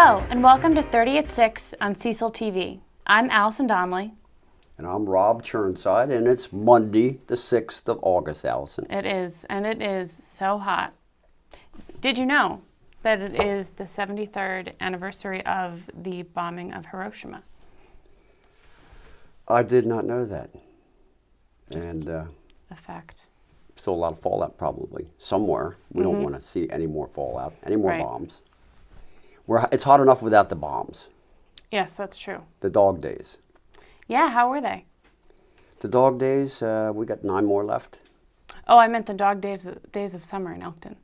Hello, and welcome to 30 at 6 on Cecil TV. I'm Alison Donnelly. And I'm Rob Churnside, and it's Monday, the 6th of August, Alison. It is, and it is so hot. Did you know that it is the 73rd anniversary of the bombing of Hiroshima? I did not know that. Just and a fact. Still a lot of fallout probably somewhere. We don't want to see any more fallout, any more bombs. It's hot enough without the bombs. Yes, that's true. The dog days. Yeah, how were they? The dog days, we got 9 more left. Oh, I meant the dog days of summer in Elkton.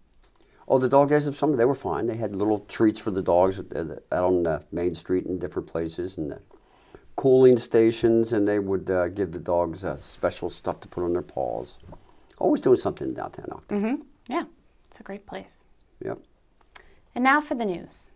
Oh, the dog days of summer, they were fine. They had little treats for the dogs out on Main Street and different places, and cooling stations, and they would give the dogs special stuff to put on their paws. Always doing something in downtown Elkton. Yeah, it's a great place. Yep. And now for the news.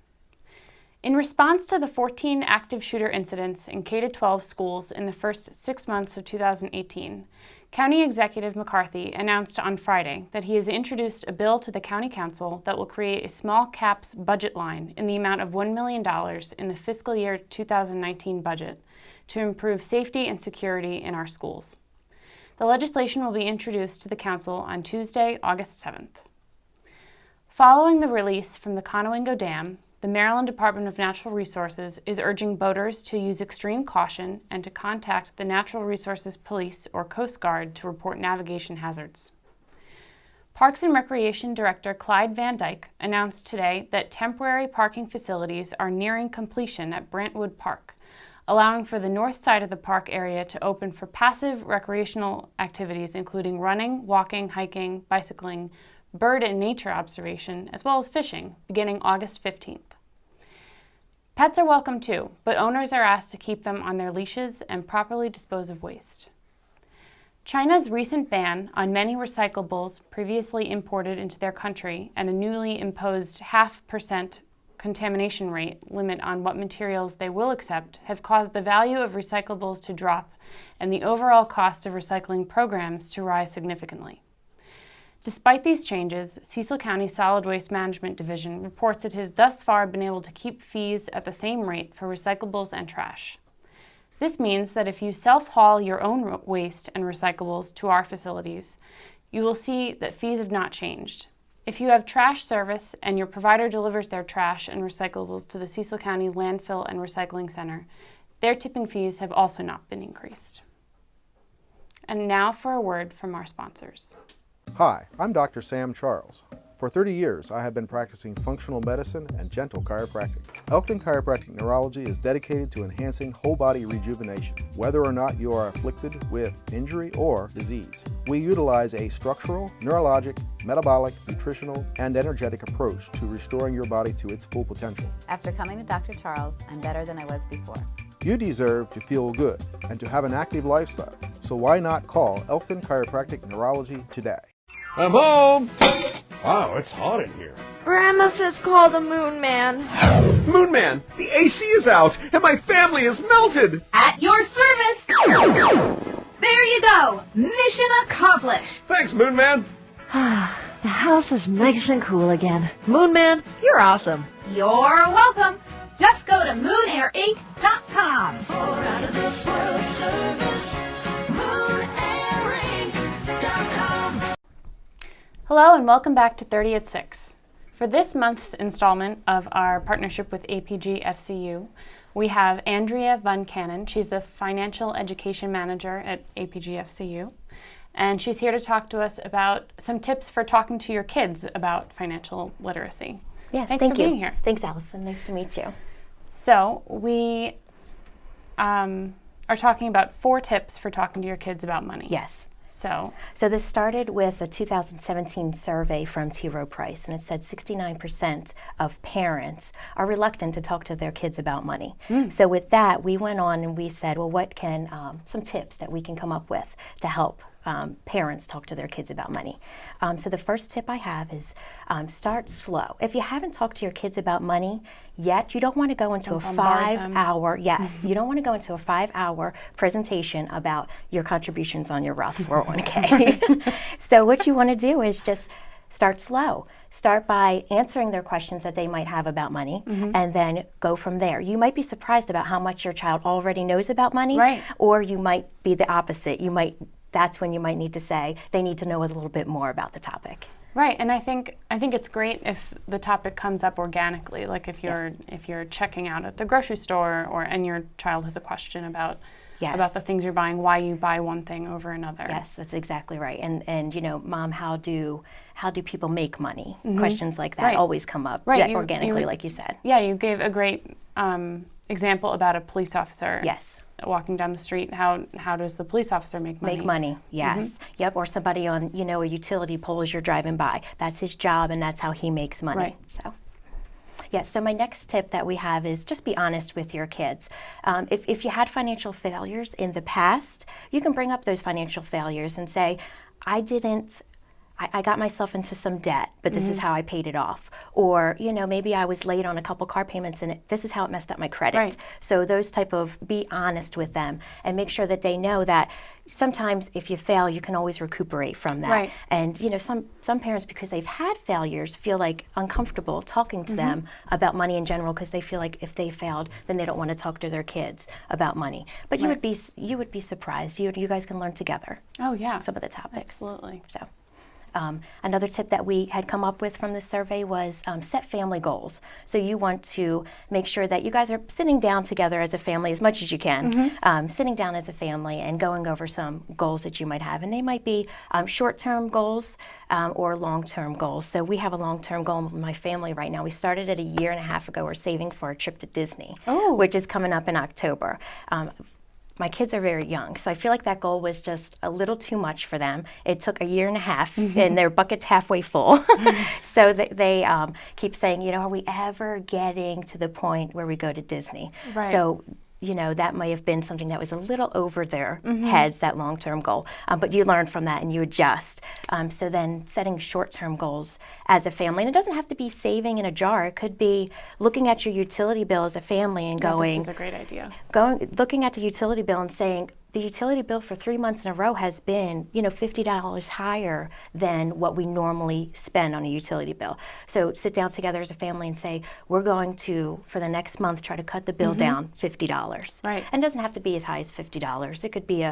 In response to the 14 active shooter incidents in K-12 schools in the first 6 months of 2018, County Executive McCarthy announced on Friday that he has introduced a bill to the County Council that will create a small caps budget line in the amount of $1 million in the fiscal year 2019 budget to improve safety and security in our schools. The legislation will be introduced to the Council on Tuesday, August 7th. Following the release from the Conowingo Dam, the Maryland Department of Natural Resources is urging boaters to use extreme caution and to contact the Natural Resources Police or Coast Guard to report navigation hazards. Parks and Recreation Director Clyde Van Dyke announced today that temporary parking facilities are nearing completion at Brantwood Park, allowing for the north side of the park area to open for passive recreational activities including running, walking, hiking, bicycling, bird and nature observation, as well as fishing, beginning August 15th. Pets are welcome too, but owners are asked to keep them on their leashes and properly dispose of waste. China's recent ban on many recyclables previously imported into their country and a newly imposed 0.5% contamination rate limit on what materials they will accept have caused the value of recyclables to drop and the overall cost of recycling programs to rise significantly. Despite these changes, Cecil County Solid Waste Management Division reports it has thus far been able to keep fees at the same rate for recyclables and trash. This means that if you self-haul your own waste and recyclables to our facilities, you will see that fees have not changed. If you have trash service and your provider delivers their trash and recyclables to the Cecil County Landfill and Recycling Center, their tipping fees have also not been increased. And now for a word from our sponsors. Hi, I'm Dr. Sam Charles. For 30 years, I have been practicing functional medicine and gentle chiropractic. Elkton Chiropractic Neurology is dedicated to enhancing whole body rejuvenation, whether or not you are afflicted with injury or disease. We utilize a structural, neurologic, metabolic, nutritional, and energetic approach to restoring your body to its full potential. After coming to Dr. Charles, I'm better than I was before. You deserve to feel good and to have an active lifestyle, so why not call Elkton Chiropractic Neurology today? I'm home! Wow, it's hot in here. Grandma says call the Moon Man. Moon Man, the AC is out and my family is melted! At your service! There you go! Mission accomplished! Thanks, Moon Man! The house is nice and cool again. Moon Man, you're awesome. You're welcome! Just go to moonairink.com. For out of this world service, moonairink.com. Hello and welcome back to 30 at 6. For this month's installment of our partnership with APGFCU, we have Andrea Vuncannon. She's the Financial Education Manager at APGFCU, and she's here to talk to us about some tips for talking to your kids about financial literacy. Yes, Thanks thank for you. being here. Thanks, Alison. Nice to meet you. So we are talking about 4 tips for talking to your kids about money. Yes. So this started with a 2017 survey from T. Rowe Price, and it said 69% of parents are reluctant to talk to their kids about money. So with that, we went on and we said, well, what can some tips that we can come up with to help parents talk to their kids about money. So the first tip I have is start slow. If you haven't talked to your kids about money yet, you don't want to go into a 5-hour, you don't want to go into a 5-hour presentation about your contributions on your Roth 401k. So what you want to do is just start slow. start by answering their questions that they might have about money, and then go from there. You might be surprised about how much your child already knows about money, Right. or you might be the opposite. That's when you might need to say they need to know a little bit more about the topic. Right, and I think it's great if the topic comes up organically, like if you're checking out at the grocery store, and your child has a question about the things you're buying, why you buy one thing over another. Yes, that's exactly right. And you know, Mom, how do people make money? Questions like that always come up, organically, like you said. Yeah, you gave a great example about a police officer. Yes. Walking down the street. How does the police officer make money? Make money, yes. Yep, or somebody on, a utility pole as you're driving by. That's his job, and that's how he makes money. Right. So, yes, so my next tip that we have is just be honest with your kids. If you had financial failures in the past, you can bring up those financial failures and say, I got myself into some debt, but this is how I paid it off. Or, maybe I was late on a couple car payments and this is how it messed up my credit. Right. So those type of, be honest with them and make sure that they know that sometimes if you fail, you can always recuperate from that. Right. And, some parents, because they've had failures, feel like uncomfortable talking to them about money in general because they feel like if they failed, then they don't want to talk to their kids about money. But you would be surprised. You guys can learn together. Oh, yeah. Some of the topics. Absolutely. So. Another tip that we had come up with from this survey was set family goals. So you want to make sure that you guys are sitting down together as a family as much as you can, sitting down as a family and going over some goals that you might have. And they might be short-term goals or long-term goals. So we have a long-term goal in my family right now. We started it a year and a half ago. We're saving for a trip to Disney, which is coming up in October. My kids are very young, so I feel like that goal was just a little too much for them. It took a year and a half, and their bucket's halfway full. So they keep saying, are we ever getting to the point where we go to Disney? Right. So, that may have been something that was a little over their heads, that long-term goal. But you learn from that and you adjust. So then setting short-term goals as a family. And it doesn't have to be saving in a jar. It could be looking at your utility bill as a family and going... This is a great idea. Looking at the utility bill and saying, the utility bill for 3 months in a row has been, $50 higher than what we normally spend on a utility bill. So sit down together as a family and say, we're going to, for the next month, try to cut the bill down $50. Right. And it doesn't have to be as high as $50. It could be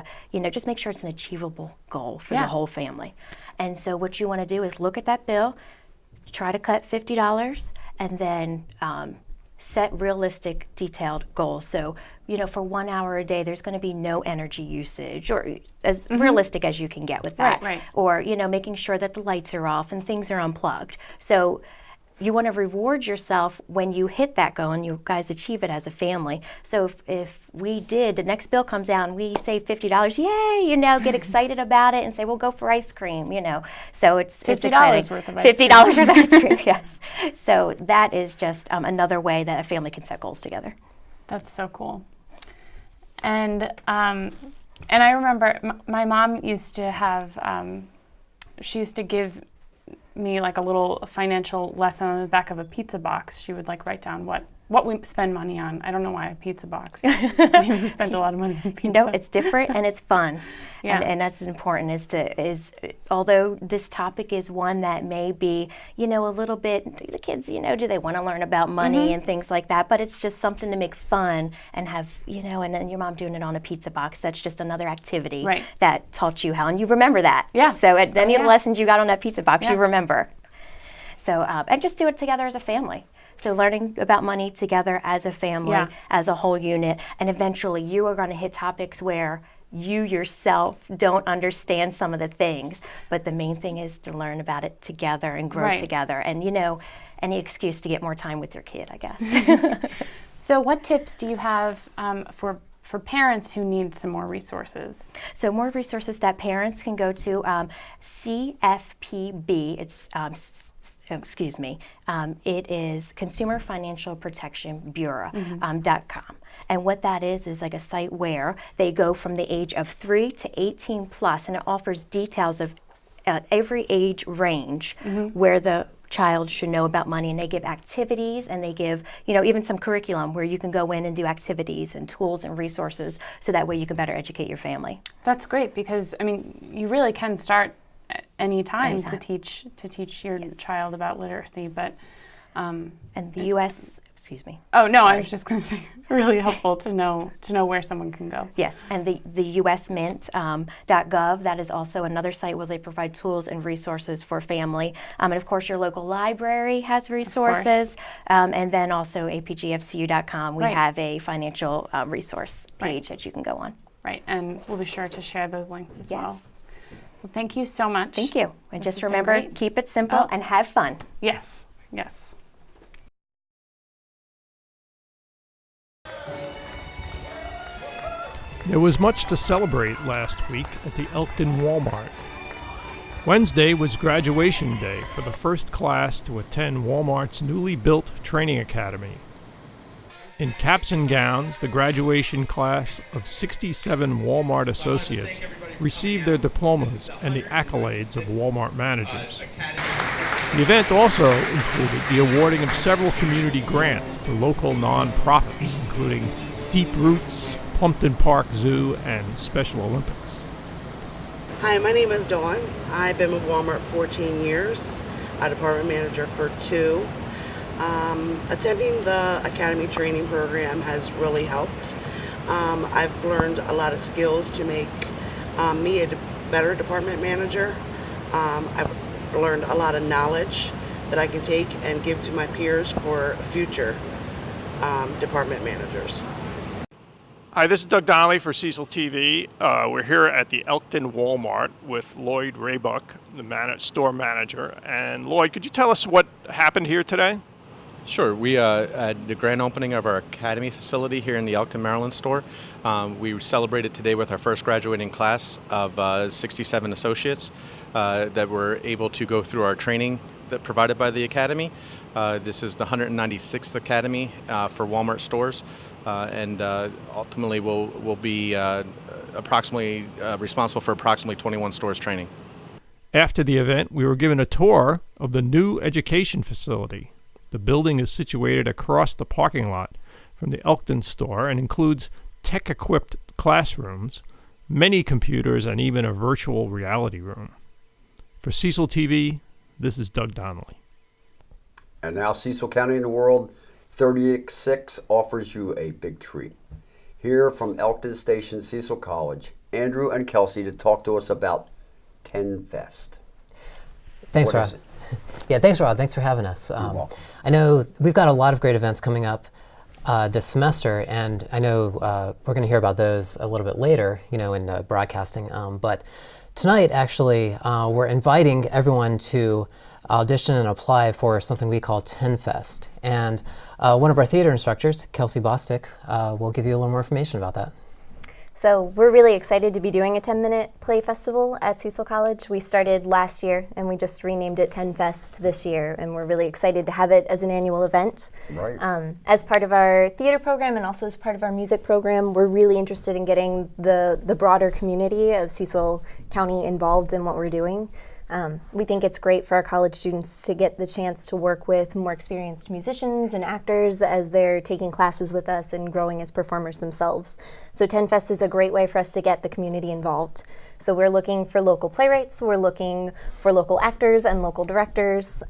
just make sure it's an achievable goal for the whole family. And so what you want to do is look at that bill, try to cut $50, and then set realistic, detailed goals. So, for 1 hour a day, there's going to be no energy usage, or as realistic as you can get with that. Right. Or, making sure that the lights are off and things are unplugged. So you want to reward yourself when you hit that goal and you guys achieve it as a family. So if we did, the next bill comes out and we save $50, yay, get excited about it and say, we'll go for ice cream, So it's $50 worth of ice cream. $50 worth of ice cream, yes. So that is just another way that a family can set goals together. That's so cool. And I remember my mom used to have, she used to give me like a little financial lesson on the back of a pizza box. She would write down what we spend money on. I don't know why a pizza box. Maybe we spent a lot of money on pizza. No, it's different and it's fun. Yeah. And that's important is although this topic is one that may be, a little bit, the kids, do they want to learn about money and things like that, but it's just something to make fun and have, and then your mom doing it on a pizza box, that's just another activity that taught you how, and you remember that. Yeah. So at any of the lessons you got on that pizza box, you remember. So, and just do it together as a family. So learning about money together as a family, as a whole unit, and eventually you are going to hit topics where you yourself don't understand some of the things, but the main thing is to learn about it together and grow together, and any excuse to get more time with your kid, I guess. So what tips do you have for parents who need some more resources? So more resources that parents can go to, CFPB, it's it is Consumer Financial Protection Bureau, .com. And what that is like a site where they go from the age of 3 to 18 plus, and it offers details of every age range where the child should know about money, and they give activities, and they give even some curriculum where you can go in and do activities and tools and resources, so that way you can better educate your family. That's great, because you really can start any time to Anytime. teach your child about literacy. But And the U.S. Excuse me. oh no, I was just going to say, really helpful to know where someone can go. Yes, and the USMint.gov, that is also another site where they provide tools and resources for family. And of course, your local library has resources. And then also APGFCU.com, we Right. have a financial resource page Right. that you can go on. Right, and we'll be sure to share those links as Yes. well. Well, thank you so much. Thank you. And This just has been remember, great. keep it simple Oh. and have fun. Yes, yes. There was much to celebrate last week at the Elkton Walmart. Wednesday was graduation day for the first class to attend Walmart's newly built training academy. In caps and gowns, the graduation class of 67 Walmart associates received their diplomas and the accolades of Walmart managers. The event also included the awarding of several community grants to local nonprofits, including Deep Roots, Plumpton Park Zoo, and Special Olympics. Hi, my name is Dawn. I've been with Walmart 14 years, a department manager for 2. Attending the Academy training program has really helped. I've learned a lot of skills to make me a better department manager. I've learned a lot of knowledge that I can take and give to my peers for future department managers. Hi, this is Doug Donnelly for Cecil TV. We're here at the Elkton Walmart with Lloyd Raybuck, the store manager. And Lloyd, could you tell us what happened here today? Sure. We at the grand opening of our Academy facility here in the Elkton, Maryland store. We celebrated today with our first graduating class of 67 associates that were able to go through our training that provided by the Academy. This is the 196th Academy for Walmart stores, and ultimately will be approximately responsible for approximately 21 stores training. After the event, we were given a tour of the new education facility. The building is situated across the parking lot from the Elkton store and includes tech-equipped classrooms, many computers, and even a virtual reality room. For Cecil TV, this is Doug Donnelly. And now Cecil County in the World 36 offers you a big treat. Here from Elkton Station, Cecil College, Andrew and Kelsy to talk to us about TenFest. Thanks, What Rob. is it? Yeah, thanks, Rob. Thanks for having us. You're welcome. I know we've got a lot of great events coming up this semester, and I know we're going to hear about those a little bit later, in broadcasting. But tonight, actually, we're inviting everyone to audition and apply for something we call TenFest. And one of our theater instructors, Kelsy Bostic, will give you a little more information about that. So we're really excited to be doing a 10-minute play festival at Cecil College. We started last year and we just renamed it TenFest this year, and we're really excited to have it as an annual event. Right. As part of our theater program and also as part of our music program, we're really interested in getting the broader community of Cecil County involved in what we're doing. We think it's great for our college students to get the chance to work with more experienced musicians and actors as they're taking classes with us and growing as performers themselves. So TenFest is a great way for us to get the community involved. So we're looking for local playwrights, we're looking for local actors and local directors.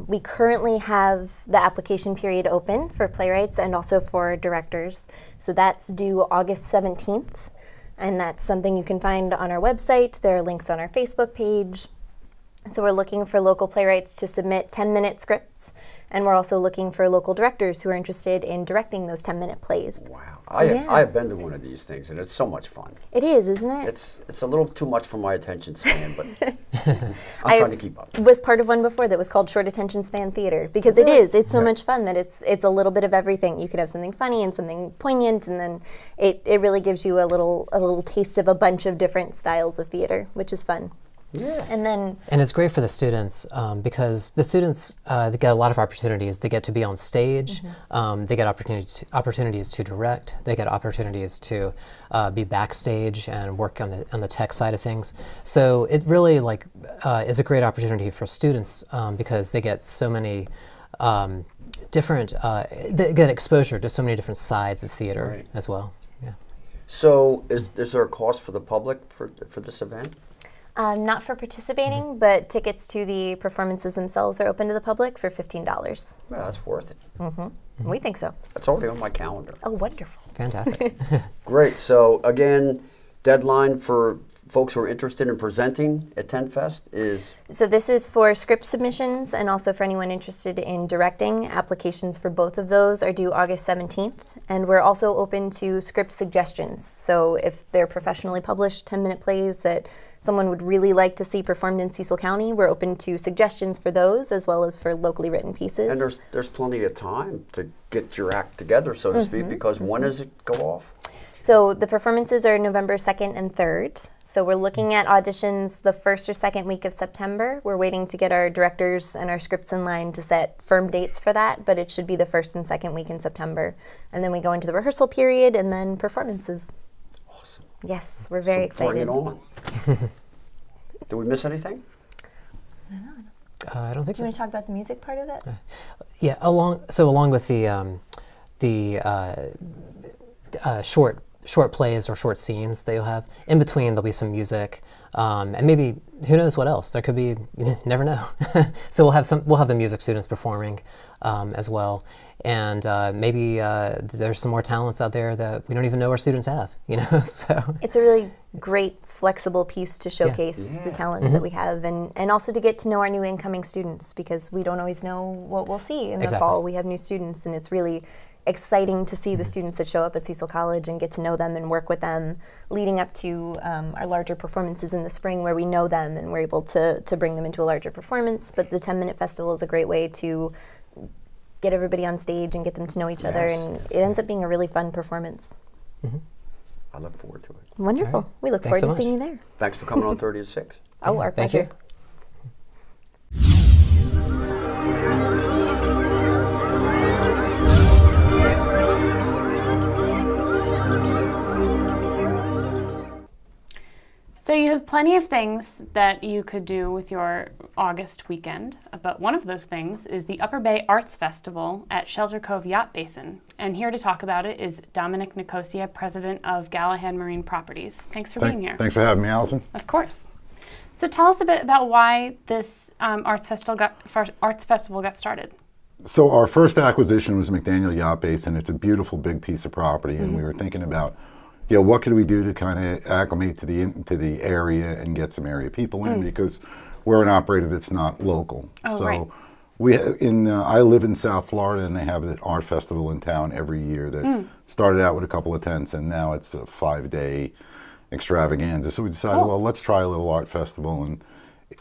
We currently have the application period open for playwrights and also for directors. So that's due August 17th, and that's something you can find on our website. There are links on our Facebook page. So we're looking for local playwrights to submit 10-minute scripts, and we're also looking for local directors who are interested in directing those 10-minute plays. Wow. I have been to one of these things, and it's so much fun. It is, isn't it? It's a little too much for my attention span, but I'm trying to keep up. I was part of one before that was called Short Attention Span Theater, because it's so much fun that it's a little bit of everything. You could have something funny and something poignant, and then it really gives you a little taste of a bunch of different styles of theater, which is fun. Yeah. And it's great for the students because the students they get a lot of opportunities. They get to be on stage. They get opportunities to direct. They get opportunities to be backstage and work on the tech side of things. So it really is a great opportunity for students because they get so many different. They get exposure to so many different sides of theater as well. Yeah. So is there a cost for the public for this event? Not for participating, but tickets to the performances themselves are open to the public for $15. Well, that's worth it. We think so. That's already on my calendar. Oh, wonderful. Fantastic. Great. So again, deadline for folks who are interested in presenting at TenFest is? So this is for script submissions and also for anyone interested in directing. Applications for both of those are due August 17th. And we're also open to script suggestions. So if they're professionally published 10-minute plays that someone would really like to see performed in Cecil County, we're open to suggestions for those as well as for locally written pieces. And there's plenty of time to get your act together, so to speak, because when does it go off? So the performances are November 2nd and 3rd. So we're looking at auditions the first or second week of September. We're waiting to get our directors and our scripts in line to set firm dates for that, but it should be the first and second week in September. And then we go into the rehearsal period and then performances. Awesome. Yes, we're very excited. Bring it on. Yes. Did we miss anything? I don't think Do you so. want to talk about the music part of it? Yeah, along with the short plays or short scenes that you'll have. In between, there'll be some music, and maybe who knows what else. There could be, you never know. So we'll have the music students performing as well, and maybe there's some more talents out there that we don't even know our students have. So it's a really great, flexible piece to showcase the talents that we have, and also to get to know our new incoming students, because we don't always know what we'll see in the fall. We have new students, and it's really exciting to see the students that show up at Cecil College and get to know them and work with them leading up to our larger performances in the spring, where we know them and we're able to bring them into a larger performance. But the 10-minute festival is a great way to get everybody on stage and get them to know each other, and it ends up being a really fun performance. I look forward to it. Wonderful. Right. We look Thanks forward so to seeing you much. there. Thanks for coming on 30 to 6. Oh, our Thank pleasure. So you have plenty of things that you could do with your August weekend, but one of those things is the Upper Bay Arts Festival at Shelter Cove Yacht Basin. And here to talk about it is Dominic Nicosia, president of Galahad Marine Properties. Thanks for being here. Thanks for having me, Alison. Of course. So tell us a bit about why this arts festival got started. So our first acquisition was McDaniel Yacht Basin. It's a beautiful big piece of property, and we were thinking about, what could we do to kind of acclimate to the area and get some area people in, because we're an operator that's not local. Oh, so right. I live in South Florida, and they have an art festival in town every year that started out with a couple of tents, and now it's a 5-day extravaganza. So we decided, well, let's try a little art festival, and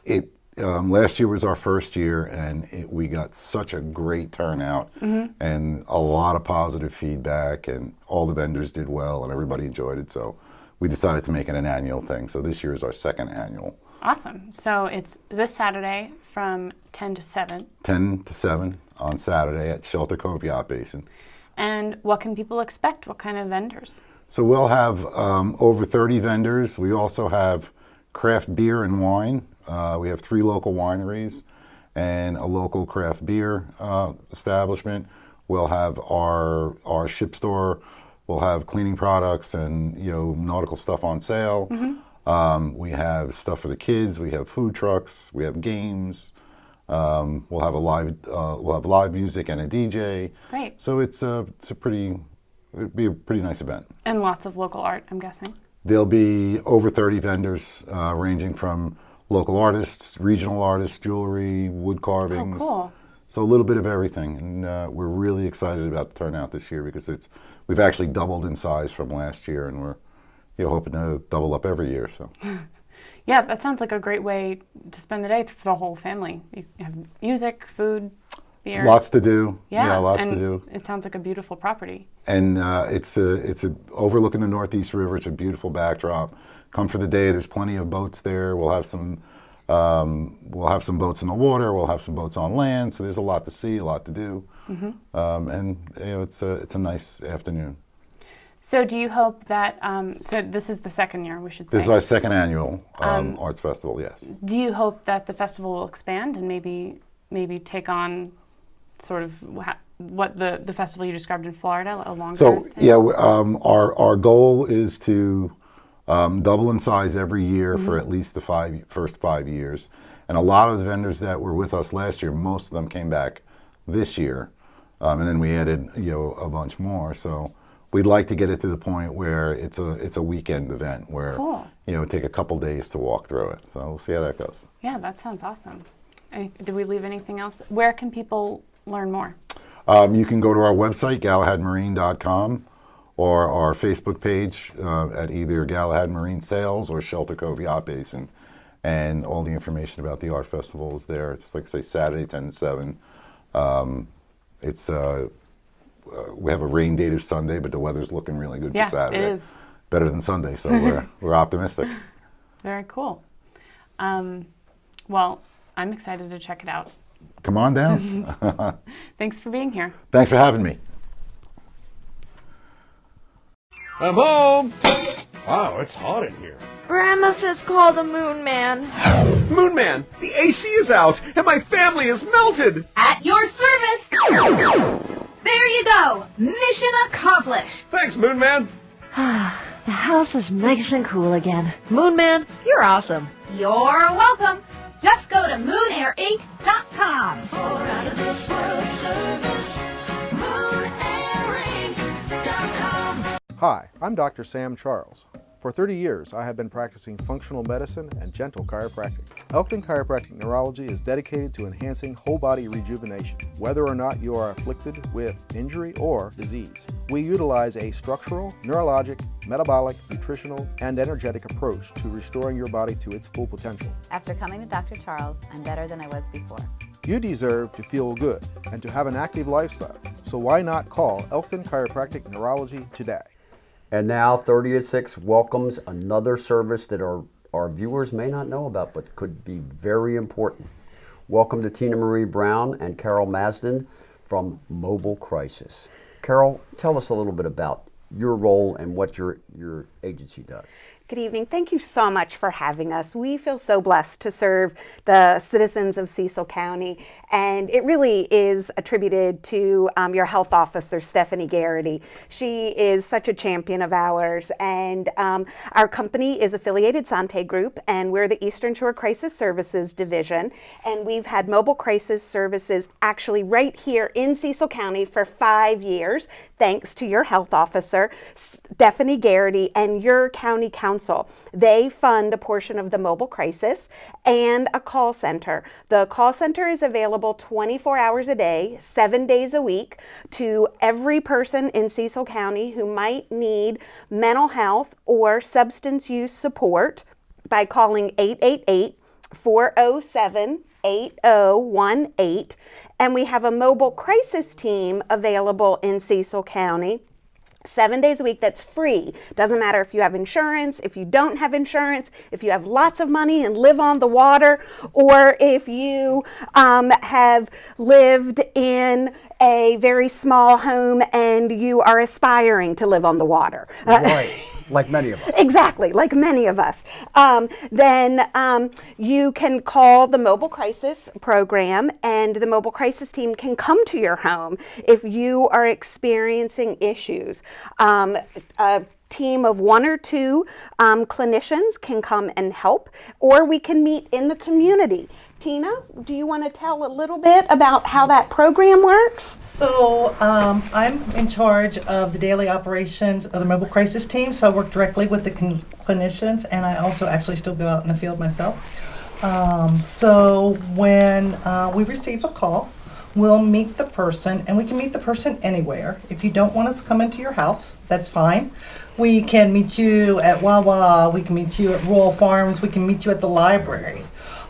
it. Last year was our first year, and we got such a great turnout and a lot of positive feedback, and all the vendors did well and everybody enjoyed it. So we decided to make it an annual thing. So this year is our second annual. Awesome. So it's this Saturday from 10 to 7. 10 to 7 on Saturday at Shelter Cove Yacht Basin. And what can people expect? What kind of vendors? So we'll have over 30 vendors. We also have craft beer and wine. We have 3 local wineries and a local craft beer establishment. We'll have our ship store. We'll have cleaning products and nautical stuff on sale. We have stuff for the kids. We have food trucks. We have games. We'll have live music and a DJ. Great. So it'd be a pretty nice event. And lots of local art, I'm guessing. There'll be over 30 vendors ranging from local artists, regional artists, jewelry, wood carvings. Oh, cool. So a little bit of everything. And we're really excited about the turnout this year, because we've actually doubled in size from last year, and we're hoping to double up every year. So. Yeah, that sounds like a great way to spend the day for the whole family. You have music, food, beer. Lots to do. Yeah, lots and to do. It sounds like a beautiful property. And it's overlooking the Northeast River. It's a beautiful backdrop. Come for the day. There's plenty of boats there. We'll have some boats in the water. We'll have some boats on land. So there's a lot to see, a lot to do, and it's a nice afternoon. So do you hope that? So this is the second year, we should say. This is our second annual arts festival. Yes. Do you hope that the festival will expand and maybe take on sort of what the festival you described in Florida, a longer? So our goal is to double in size every year for at least the first 5 years. And a lot of the vendors that were with us last year, most of them came back this year. And then we added, a bunch more. So we'd like to get it to the point where it's a weekend event where, take a couple days to walk through it. So we'll see how that goes. Yeah, that sounds awesome. Did we leave anything else? Where can people learn more? You can go to our website, galahadmarine.com, or our Facebook page at either Galahad Marine Sales or Shelter Cove Yacht Basin. And all the information about the art festival is there. It's, like I say, Saturday 10 to 7. We have a rain date of Sunday, but the weather's looking really good for Saturday. It is. Better than Sunday, so we're optimistic. Very cool. Well, I'm excited to check it out. Come on down. Thanks for being here. Thanks for having me. I'm home. Wow, it's hot in here. Grandma says call the Moon Man. Moon Man, the AC is out and my family is melted. At your service. There you go. Mission accomplished. Thanks, Moon Man. The house is nice and cool again. Moon Man, you're awesome. You're welcome. Just go to moonairink.com. For out of this world service, moonairink.com. Hi, I'm Dr. Sam Charles. For 30 years, I have been practicing functional medicine and gentle chiropractic. Elkton Chiropractic Neurology is dedicated to enhancing whole body rejuvenation, whether or not you are afflicted with injury or disease. We utilize a structural, neurologic, metabolic, nutritional, and energetic approach to restoring your body to its full potential. After coming to Dr. Charles, I'm better than I was before. You deserve to feel good and to have an active lifestyle, so why not call Elkton Chiropractic Neurology today? And now 30 at 6 welcomes another service that our viewers may not know about, but could be very important. Welcome to Tina Marie Brown and Carol Masden from Mobil Crisis. Carol, tell us a little bit about your role and what your agency does. Good evening. Thank you so much for having us. We feel so blessed to serve the citizens of Cecil County, and it really is attributed to your health officer, Stephanie Garrity. She is such a champion of ours, and our company is affiliated Sante Group, and we're the Eastern Shore Crisis Services Division, and we've had Mobil Crisis Services actually right here in Cecil County for 5 years, thanks to your health officer, Stephanie Garrity, and your county council. They fund a portion of the Mobil Crisis and a call center. The call center is available 24 hours a day, 7 days a week to every person in Cecil County who might need mental health or substance use support by calling 888-407-8018. And we have a Mobil Crisis team available in Cecil County 7 days a week that's free. Doesn't matter if you have insurance, if you don't have insurance, if you have lots of money and live on the water, or if you have lived in a very small home and you are aspiring to live on the water. Right, like many of us. Exactly, like many of us. Then you can call the Mobil Crisis Program, and the Mobil Crisis team can come to your home if you are experiencing issues. A team of 1 or 2 clinicians can come and help, or we can meet in the community. Tina, do you want to tell a little bit about how that program works? So I'm in charge of the daily operations of the Mobil Crisis team, so I work directly with the clinicians, and I also actually still go out in the field myself. So when we receive a call, we'll meet the person, and we can meet the person anywhere. If you don't want us to come into your house, that's fine. We can meet you at Wawa, we can meet you at Rural Farms, we can meet you at the library.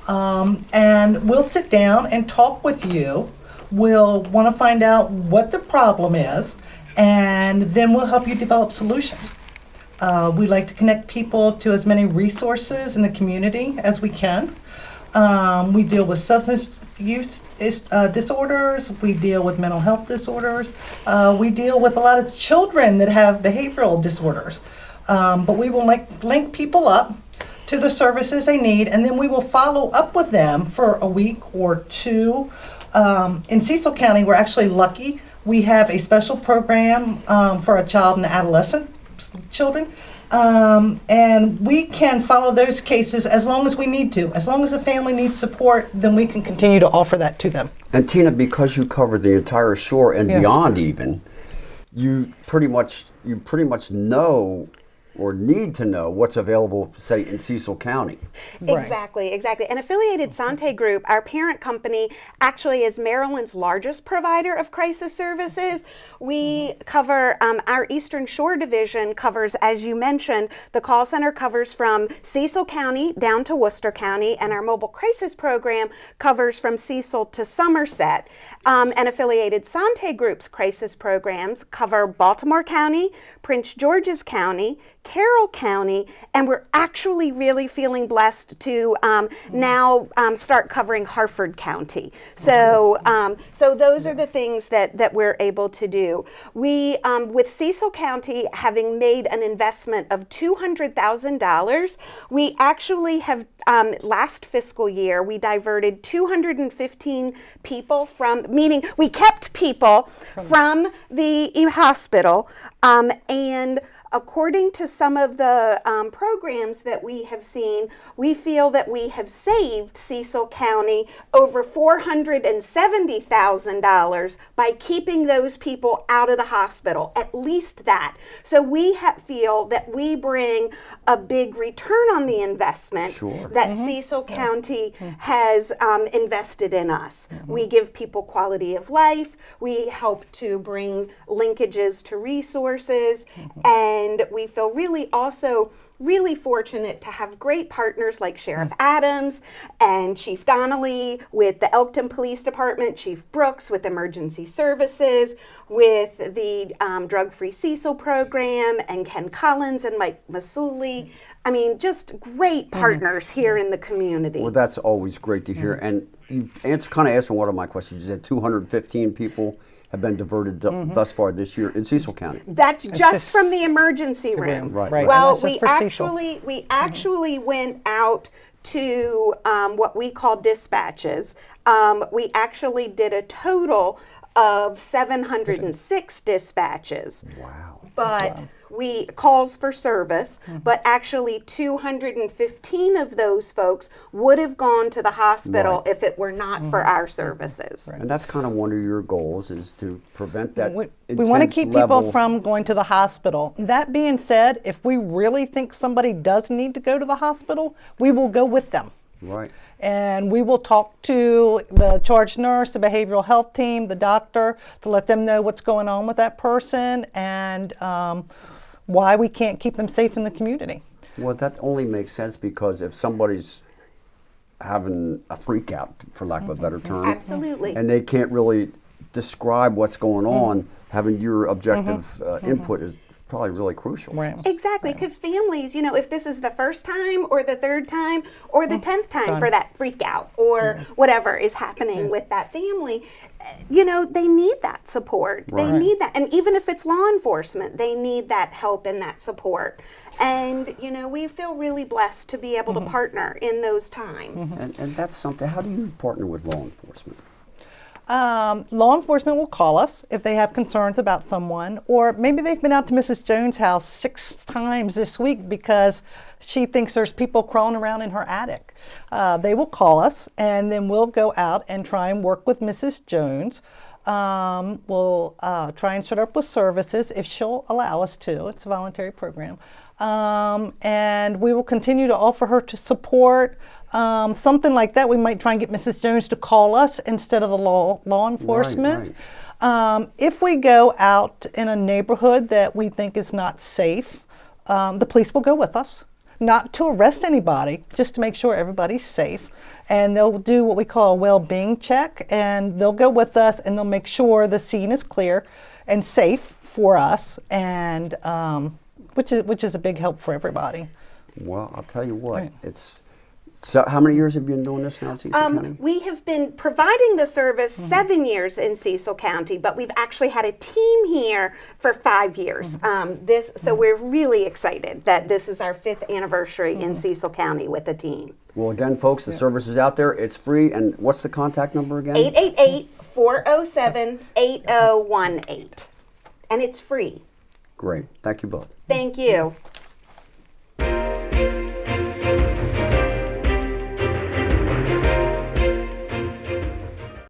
And we'll sit down and talk with you. We'll want to find out what the problem is, and then we'll help you develop solutions. We like to connect people to as many resources in the community as we can. We deal with substance use disorders, we deal with mental health disorders, we deal with a lot of children that have behavioral disorders. But we will link people up to the services they need, and then we will follow up with them for a week or 2. In Cecil County, we're actually lucky. We have a special program for a child and adolescent children, And we can follow those cases as long as we need to. As long as the family needs support, then we can continue to offer that to them. And Tina, because you cover the entire shore and Yes. beyond even, you pretty much know or need to know what's available, say, in Cecil County. Exactly. And Affiliated Sante Group, our parent company, actually is Maryland's largest provider of crisis services. We cover, our Eastern Shore division covers, as you mentioned, the call center covers from Cecil County down to Worcester County, and our Mobil Crisis Program covers from Cecil to Somerset. And Affiliated Sante Group's crisis programs cover Baltimore County, Prince George's County, Carroll County, and we're actually really feeling blessed to now start covering Harford County. So, so those are the things that we're able to do. We, with Cecil County having made an investment of $200,000, we actually have, last fiscal year, we diverted 215 people from, meaning we kept people from the hospital, and according to some of the programs that we have seen, we feel that we have saved Cecil County over $470,000 by keeping those people out of the hospital, at least that. So we feel that we bring a big return on the investment that Cecil County has invested in us. We give people quality of life, we help to bring linkages to resources, and we feel really fortunate to have great partners like Sheriff Adams and Chief Donnelly with the Elkton Police Department, Chief Brooks with Emergency Services, with the Drug-Free Cecil program, and Ken Collins and Mike Masuli. I mean, just great partners here in the community. Well, that's always great to hear. And you kind of answered one of my questions. You said 215 people have been diverted thus far this year in Cecil County. That's just from the emergency room. Right. Well, we actually went out to what we call dispatches. We actually did a total of 706 dispatches. Wow. But we calls for service, but actually 215 of those folks would have gone to the hospital if it were not for our services. And that's kind of one of your goals, is to prevent that We want to keep people from going to the hospital. That being said, if we really think somebody does need to go to the hospital, we will go with them. Right. And we will talk to the charge nurse, the behavioral health team, the doctor, to let them know what's going on with that person and why we can't keep them safe in the community. Well, that only makes sense because if somebody's having a freak out, for lack of a better term, absolutely, and they can't really describe what's going on, having your objective input is probably really crucial. Right. Exactly, because families, you know, if this is the first time or the third time or the 10th time for that freak out or whatever is happening with that family, you know, they need that support. They need that. And even if it's law enforcement, they need that help and that support. And, you know, we feel really blessed to be able to partner in those times. And that's something, how do you partner with law enforcement? Law enforcement will call us if they have concerns about someone, or maybe they've been out to Mrs. Jones' house 6 times this week because she thinks there's people crawling around in her attic. They will call us, and then we'll go out and try and work with Mrs. Jones. We'll try and set up with services if she'll allow us to. It's a voluntary program. And we will continue to offer her to support. Something like that, we might try and get Mrs. Jones to call us instead of the law enforcement. If we go out in a neighborhood that we think is not safe, the police will go with us, not to arrest anybody, just to make sure everybody's safe. And they'll do what we call a well-being check, and they'll go with us and they'll make sure the scene is clear and safe for us, and which is a big help for everybody. Well, I'll tell you what, So how many years have you been doing this now in Cecil County? We have been providing the service 7 years in Cecil County, but we've actually had a team here for 5 years. So we're really excited that this is our 5th anniversary in Cecil County with the team. Well, again, folks, the service is out there. It's free. And what's the contact number again? 888-407-8018. And it's free. Great. Thank you both. Thank you.